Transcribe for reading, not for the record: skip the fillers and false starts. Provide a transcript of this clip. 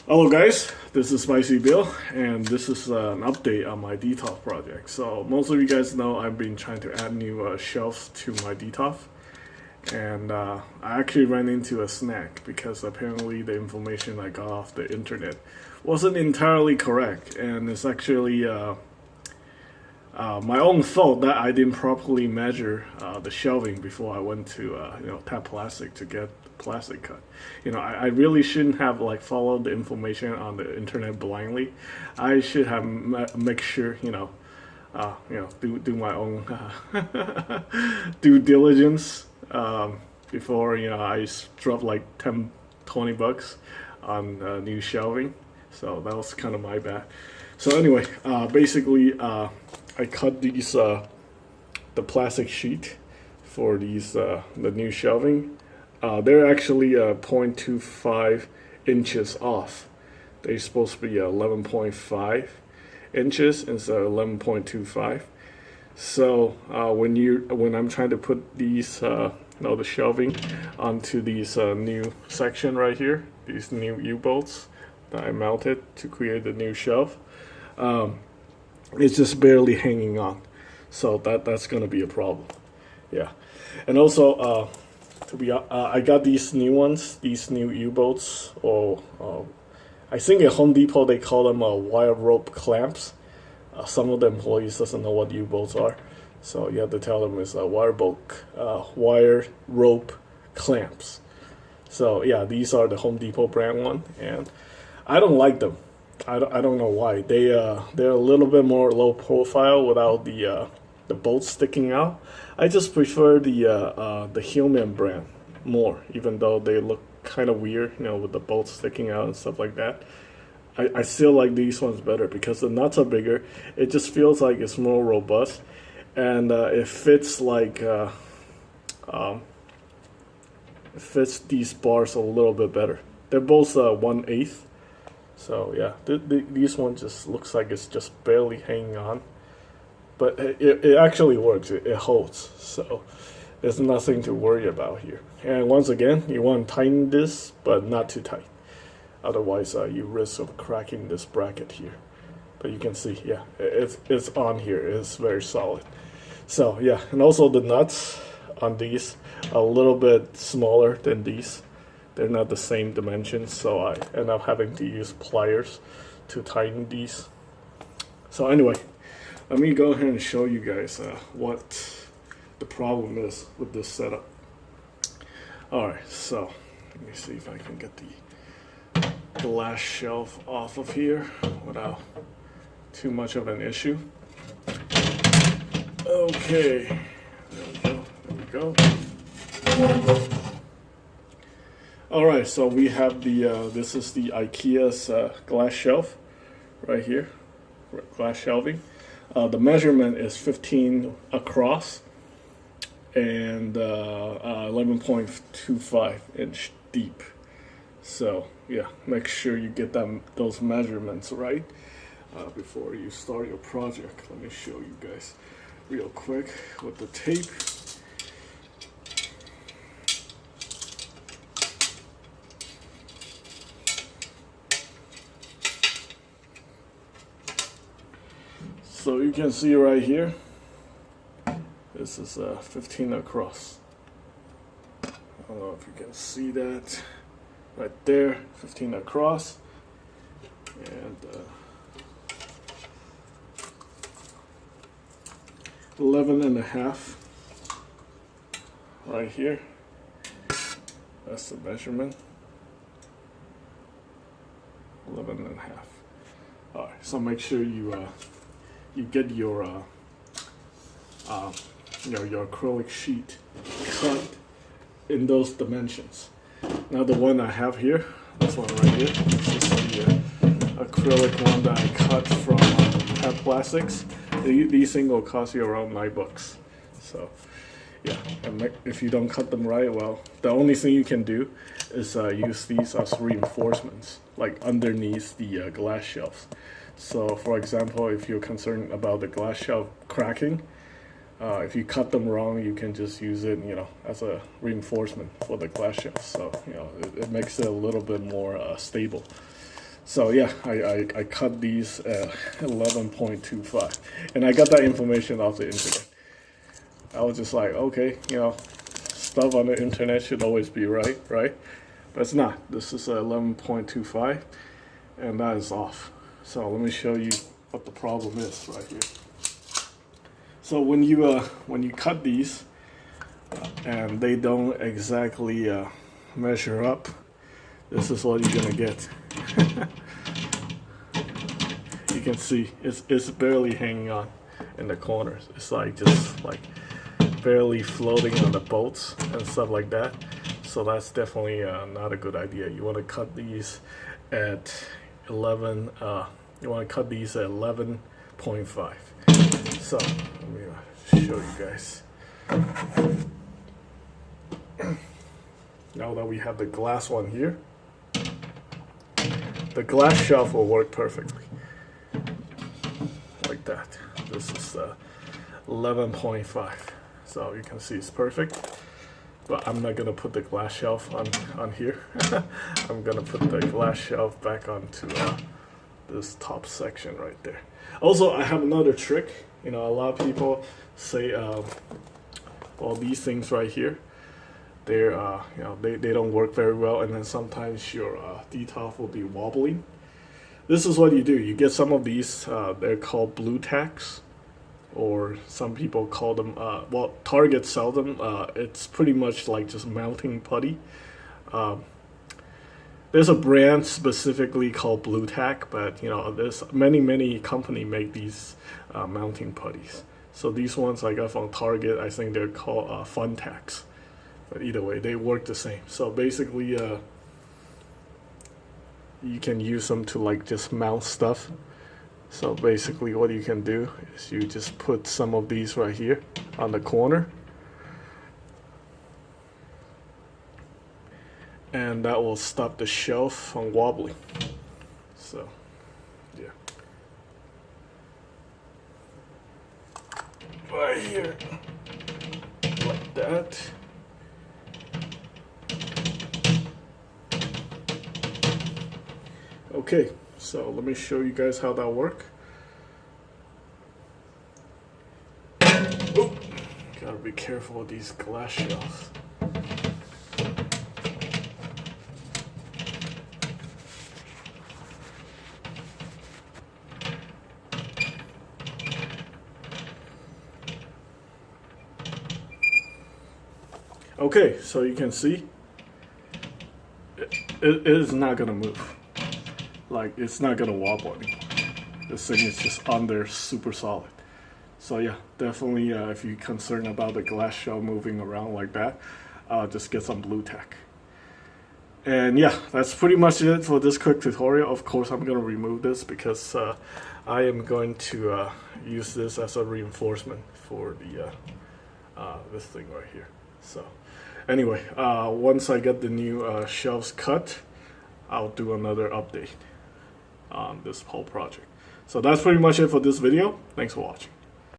Hello guys, this is Spicy Bill, and this is an update on my DETOLF project. So most of you guys know I've been trying to add new shelves to my DETOLF, and I actually ran into a snag because apparently the information I got off the internet wasn't entirely correct, and it's actually my own fault that I didn't properly measure the shelving before I went to tap plastic to get the plastic cut. I really shouldn't have followed the information on the internet blindly. I should have make sure do my own due diligence before I drop like 10-20 bucks on new shelving. So that was kind of my bad. So anyway, basically I cut these the plastic sheet for these the new shelving. They're actually 0.25 inches off. They're supposed to be 11.5 inches instead of 11.25. So when I'm trying to put these the shelving onto these new section right here, these new U-bolts that I mounted to create the new shelf, it's just barely hanging on. So that's gonna be a problem. Yeah, and also I got these new ones, these new U-bolts, or I think at Home Depot they call them wire rope clamps. Some of the employees doesn't know what U-bolts are, so you have to tell them it's wire rope clamps. So yeah, these are the Home Depot brand one, and I don't like them. I don't know why. They're a little bit more low profile without the bolts sticking out. I just prefer the Hillman brand more, even though they look kind of weird, with the bolts sticking out and stuff like that. I still like these ones better because the nuts are bigger. It just feels like it's more robust, and it fits it fits these bars a little bit better. They're both 1/8. So yeah, these one just looks like it's just barely hanging on, but it actually works. It holds, so there's nothing to worry about here. And once again, you want to tighten this, but not too tight. Otherwise, you risk of cracking this bracket here. But you can see, yeah, it's on here. It's very solid. So yeah, and also the nuts on these are a little bit smaller than these. They're not the same dimensions, so I end up having to use pliers to tighten these. So anyway, let me go ahead and show you guys what the problem is with this setup. Alright, so let me see if I can get the glass shelf off of here without too much of an issue. Okay, there we go. Alright, so we have this is the IKEA's glass shelf right here, glass shelving. The measurement is 15 across and 11.25 inch deep. So yeah, make sure you get those measurements right before you start your project. Let me show you guys real quick with the tape. So you can see right here, this is 15 across. I don't know if you can see that right there, 15 across, and 11.5 right here. That's the measurement. 11.5. All right, so make sure you get your your acrylic sheet cut in those dimensions. Now the one I have here, this one right here, this is the acrylic one that I cut from Pet Plastics. These things will cost you around $9. So yeah, and if you don't cut them right, well, the only thing you can do is use these as reinforcements, like underneath the glass shelves. So for example, if you're concerned about the glass shelf cracking, if you cut them wrong, you can just use it, as a reinforcement for the glass shelf. So, it makes it a little bit more stable. So yeah, I cut these at 11.25, and I got that information off the internet. I was just like, okay, you know, stuff on the internet should always be right? But it's not. This is 11.25, and that is off. So let me show you what the problem is right here. So when you cut these and they don't exactly measure up, this is what you're gonna get. You can see it's barely hanging on in the corners. It's like just like barely floating on the bolts and stuff like that. So that's definitely not a good idea. You want to cut these at 11. You want to cut these at 11.5. So let me show you guys. Now that we have the glass one here, the glass shelf will work perfectly like that. This is 11.5. So you can see it's perfect, but I'm not gonna put the glass shelf on here. I'm gonna put the glass shelf back onto this top section right there. Also, I have another trick. You know, a lot of people say, well, these things right here, they're you know, they don't work very well, and then sometimes your detolf will be wobbling. This is what you do. You get some of these. They're called Blue Tacks, or some people call them, well, Target sell them. It's pretty much like just mounting putty. There's a brand specifically called Blue Tack, but you know, there's many company make these mounting putties. So these ones I got from Target. I think they're called Fun-Taks. But either way, they work the same. So basically, you can use them to like just mount stuff. So basically what you can do is you just put some of these right here on the corner, and that will stop the shelf from wobbling. So yeah, right here like that. Okay, so let me show you guys how that works. Oh, gotta be careful with these glass shelves. Okay, so you can see it is not gonna move. Like, it's not gonna wobble anymore. This thing is just on there, super solid. So yeah, definitely if you're concerned about the glass shell moving around like that, just get some Blue Tack. And yeah, that's pretty much it for this quick tutorial. Of course, I'm gonna remove this because I am going to use this as a reinforcement for the this thing right here. So anyway, once I get the new shelves cut, I'll do another update on this whole project. So that's pretty much it for this video. Thanks for watching.